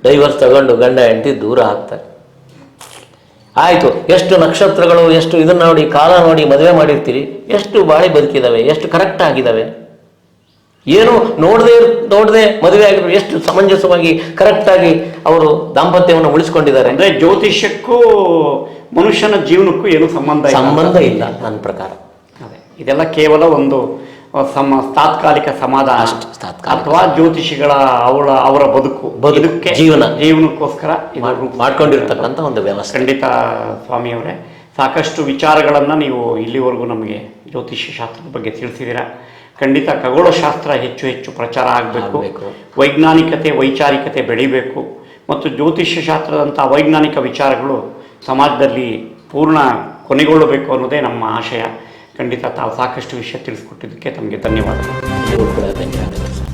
ಡೈವರ್ಸ್ ತಗೊಂಡು ಗಂಡ ಹೆಂಡತಿ ದೂರ ಆಗ್ತಾರೆ. ಆಯಿತು, ಎಷ್ಟು ನಕ್ಷತ್ರಗಳು, ಎಷ್ಟು ಇದನ್ನ ನೋಡಿ, ಕಾಲ ನೋಡಿ ಮದುವೆ ಮಾಡಿರ್ತೀರಿ, ಎಷ್ಟು ಬಾಳಿ ಬದುಕಿದಾವೆ, ಎಷ್ಟು ಕರೆಕ್ಟ್ ಆಗಿದ್ದಾವೆ. ಏನು ನೋಡದೆ ಮದುವೆ ಆಗಿದ್ರು ಎಷ್ಟು ಸಮಂಜಸವಾಗಿ ಕರೆಕ್ಟಾಗಿ ಅವರು ದಾಂಪತ್ಯವನ್ನು ಉಳಿಸ್ಕೊಂಡಿದ್ದಾರೆ. ಅಂದರೆ ಜ್ಯೋತಿಷ್ಯಕ್ಕೂ ಮನುಷ್ಯನ ಜೀವನಕ್ಕೂ ಏನು ಸಂಬಂಧ ಇಲ್ಲ ನನ್ನ ಪ್ರಕಾರ. ಅದೇ ಇದೆಲ್ಲ ಕೇವಲ ಒಂದು ತಾತ್ಕಾಲಿಕ ಸಮಾಧಾನ ಅಷ್ಟೇ, ಅಥವಾ ಜ್ಯೋತಿಷಿಗಳ ಅವರ ಬದುಕಕ್ಕೆ ಜೀವನಕ್ಕೋಸ್ಕರ ಮಾಡ್ಕೊಂಡಿರ್ತಕ್ಕಂಥ ಒಂದು ವ್ಯವಸ್ಥೆ. ಖಂಡಿತ ಸ್ವಾಮಿಯವರೇ, ಸಾಕಷ್ಟು ವಿಚಾರಗಳನ್ನು ನೀವು ಇಲ್ಲಿವರೆಗೂ ನಮಗೆ ಜ್ಯೋತಿಷ್ಯ ಶಾಸ್ತ್ರದ ಬಗ್ಗೆ ತಿಳಿಸಿದ್ದೀರಾ. ಖಂಡಿತ ಖಗೋಳಶಾಸ್ತ್ರ ಹೆಚ್ಚು ಹೆಚ್ಚು ಪ್ರಚಾರ ಆಗಬೇಕು, ವೈಜ್ಞಾನಿಕತೆ ವೈಚಾರಿಕತೆ ಬೆಳಿಬೇಕು, ಮತ್ತು ಜ್ಯೋತಿಷ್ಯ ಶಾಸ್ತ್ರದಂಥ ವೈಜ್ಞಾನಿಕ ವಿಚಾರಗಳು ಸಮಾಜದಲ್ಲಿ ಪೂರ್ಣ ಕೊನೆಗೊಳ್ಳಬೇಕು ಅನ್ನೋದೇ ನಮ್ಮ ಆಶಯ. ಖಂಡಿತ ತಾವು ಸಾಕಷ್ಟು ವಿಷಯ ತಿಳಿಸ್ಕೊಟ್ಟಿದ್ದಕ್ಕೆ ತಮಗೆ ಧನ್ಯವಾದಗಳು.